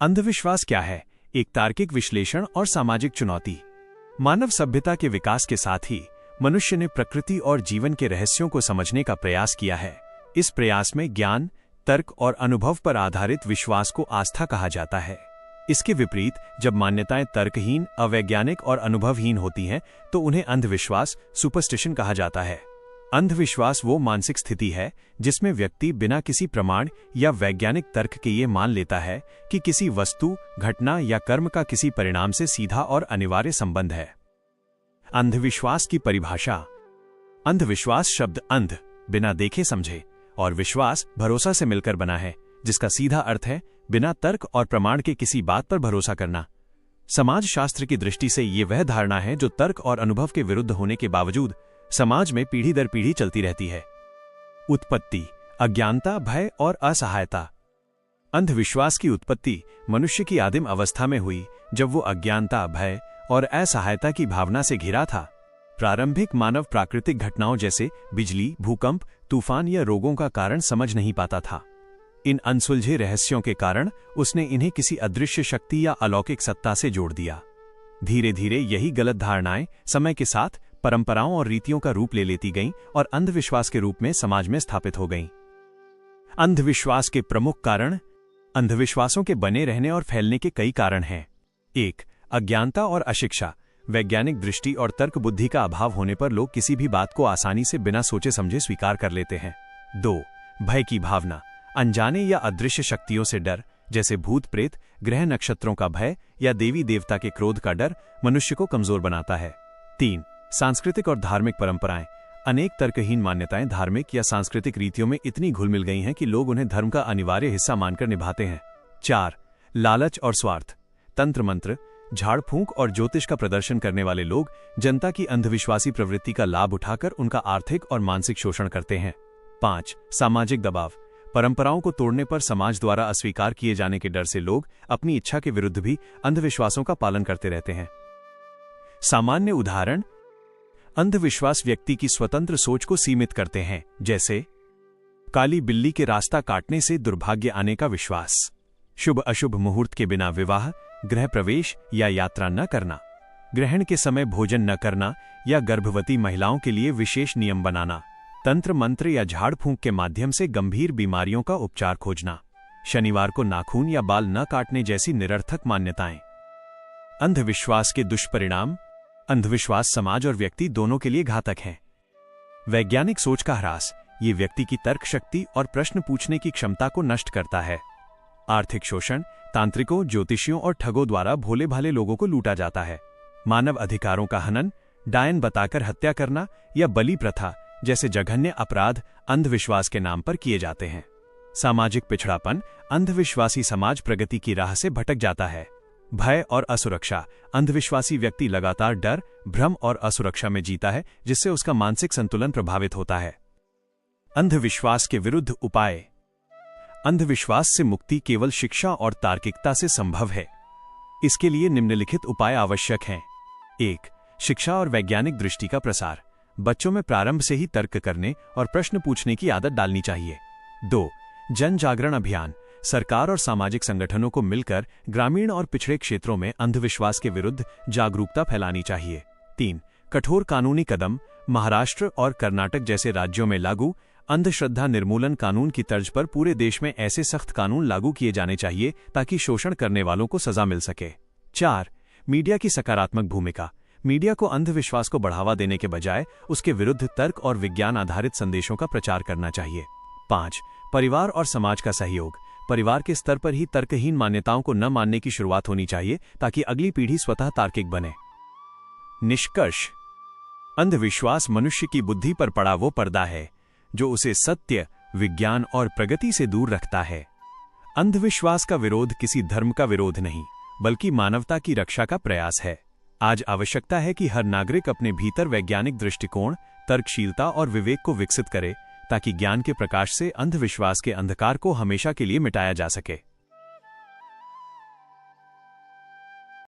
अंधविश्वास क्या है? एक तार्किक विश्लेषण और सामाजिक चुनौती। मानव सभ्यता के विकास के साथ ही मनुष्य ने प्रकृति और जीवन के रहस्यों को समझने का प्रयास किया है। इस प्रयास में ज्ञान, तर्क और अनुभव पर आधारित विश्वास को आस्था कहा जाता है। इसके विपरीत जब मान्यताएं तर्कहीन, अवैज्ञानिक और अनुभवहीन होती हैं तो उन्हें अंधविश्वास, सुपरस्टिशन कहा जाता है। अंधविश्वास वो मानसिक स्थिति है जिसमें व्यक्ति बिना किसी प्रमाण या वैज्ञानिक तर्क के ये मान लेता है कि किसी वस्तु, घटना या कर्म का किसी परिणाम से सीधा और अनिवार्य संबंध है। अंधविश्वास की परिभाषा। अंधविश्वास शब्द अंध, बिना देखे समझे, और विश्वास, भरोसा से मिलकर बना है, जिसका सीधा अर्थ है बिना तर्क और प्रमाण के किसी बात पर भरोसा करना। समाज शास्त्र की दृष्टि से ये वह धारणा है जो तर्क और अनुभव के विरुद्ध होने के बावजूद समाज में पीढ़ी दर पीढ़ी चलती रहती है। उत्पत्ति, अज्ञानता, भय और असहायता। अंधविश्वास की उत्पत्ति मनुष्य की आदिम अवस्था में हुई जब वो अज्ञानता, भय और असहायता की भावना से घिरा था। प्रारंभिक मानव प्राकृतिक घटनाओं जैसे बिजली, भूकंप, तूफान या रोगों का कारण समझ नहीं पाता था। इन अनसुलझे रहस्यों के कारण उसने इन्हें किसी अदृश्य शक्ति या अलौकिक सत्ता से जोड़ दिया। धीरे धीरे यही गलत धारणाएं समय के साथ परंपराओं और रीतियों का रूप ले लेती गईं और अंधविश्वास के रूप में समाज में स्थापित हो गईं। अंधविश्वास के प्रमुख कारण। अंधविश्वासों के बने रहने और फैलने के कई कारण हैं। 1. अज्ञानता और अशिक्षा। वैज्ञानिक दृष्टि और तर्क बुद्धि का अभाव होने पर लोग किसी भी बात को आसानी से बिना सोचे समझे स्वीकार कर लेते हैं। 2. भय की भावना। अनजाने या अदृश्य शक्तियों से डर, जैसे भूत प्रेत, ग्रह नक्षत्रों का भय या देवी देवता के क्रोध का डर मनुष्य को कमजोर बनाता है। 3. सांस्कृतिक और धार्मिक परंपराएं। अनेक तर्कहीन मान्यताएं धार्मिक या सांस्कृतिक रीतियों में इतनी घुल मिल गई हैं कि लोग उन्हें धर्म का अनिवार्य हिस्सा मानकर निभाते हैं। 4. लालच और स्वार्थ। तंत्र मंत्र, झाड़ फूंक और ज्योतिष का प्रदर्शन करने वाले लोग जनता की अंधविश्वासी प्रवृत्ति का लाभ उठाकर उनका आर्थिक और मानसिक शोषण करते हैं। 5. सामाजिक दबाव। परंपराओं को तोड़ने पर समाज द्वारा अस्वीकार किए जाने के डर से लोग अपनी इच्छा के विरुद्ध भी अंधविश्वासों का पालन करते रहते हैं। सामान्य उदाहरण। अंधविश्वास व्यक्ति की स्वतंत्र सोच को सीमित करते हैं, जैसे काली बिल्ली के रास्ता काटने से दुर्भाग्य आने का विश्वास, शुभ अशुभ मुहूर्त के बिना विवाह, गृह प्रवेश या यात्रा न करना, ग्रहण के समय भोजन न करना या गर्भवती महिलाओं के लिए विशेष नियम बनाना, तंत्र मंत्र या झाड़ फूंक के माध्यम से गंभीर बीमारियों का उपचार खोजना, शनिवार को नाखून या बाल न काटने जैसी निरर्थक मान्यताएं। अंधविश्वास के दुष्परिणाम। अंधविश्वास समाज और व्यक्ति दोनों के लिए घातक है। वैज्ञानिक सोच का ह्रास। ये व्यक्ति की तर्क शक्ति और प्रश्न पूछने की क्षमता को नष्ट करता है। आर्थिक शोषण। तांत्रिकों, ज्योतिषियों और ठगों द्वारा भोले भाले लोगों को लूटा जाता है। मानव अधिकारों का हनन। डायन बताकर हत्या करना या बलि प्रथा जैसे जघन्य अपराध अंधविश्वास के नाम पर किए जाते हैं। सामाजिक पिछड़ापन। अंधविश्वासी समाज प्रगति की राह से भटक जाता है। भय और असुरक्षा। अंधविश्वासी व्यक्ति लगातार डर, भ्रम और असुरक्षा में जीता है, जिससे उसका मानसिक संतुलन प्रभावित होता है। अंधविश्वास के विरुद्ध उपाय। अंधविश्वास से मुक्ति केवल शिक्षा और तार्किकता से संभव है। इसके लिए निम्नलिखित उपाय आवश्यक हैं। 1. शिक्षा और वैज्ञानिक दृष्टि का प्रसार। बच्चों में प्रारंभ से ही तर्क करने और प्रश्न पूछने की आदत डालनी चाहिए। 2. जन जागरण अभियान। सरकार और सामाजिक संगठनों को मिलकर ग्रामीण और पिछड़े क्षेत्रों में अंधविश्वास के विरुद्ध जागरूकता फैलानी चाहिए। 3. कठोर कानूनी कदम। महाराष्ट्र और कर्नाटक जैसे राज्यों में लागू अंधश्रद्धा निर्मूलन कानून की तर्ज पर पूरे देश में ऐसे सख्त कानून लागू किए जाने चाहिए ताकि शोषण करने वालों को सजा मिल सके। 4. मीडिया की सकारात्मक भूमिका। मीडिया को अंधविश्वास को बढ़ावा देने के बजाय उसके विरुद्ध तर्क और विज्ञान आधारित संदेशों का प्रचार करना चाहिए। 5. परिवार और समाज का सहयोग। परिवार के स्तर पर ही तर्कहीन मान्यताओं को न मानने की शुरुआत होनी चाहिए ताकि अगली पीढ़ी स्वतः तार्किक बने। निष्कर्ष। अंधविश्वास मनुष्य की बुद्धि पर पड़ा वो पर्दा है जो उसे सत्य, विज्ञान और प्रगति से दूर रखता है। अंधविश्वास का विरोध किसी धर्म का विरोध नहीं, बल्कि मानवता की रक्षा का प्रयास है। आज आवश्यकता है कि हर नागरिक अपने भीतर वैज्ञानिक दृष्टिकोण, तर्कशीलता और विवेक को विकसित करे ताकि ज्ञान के प्रकाश से अंधविश्वास के अंधकार को हमेशा के लिए मिटाया जा सके।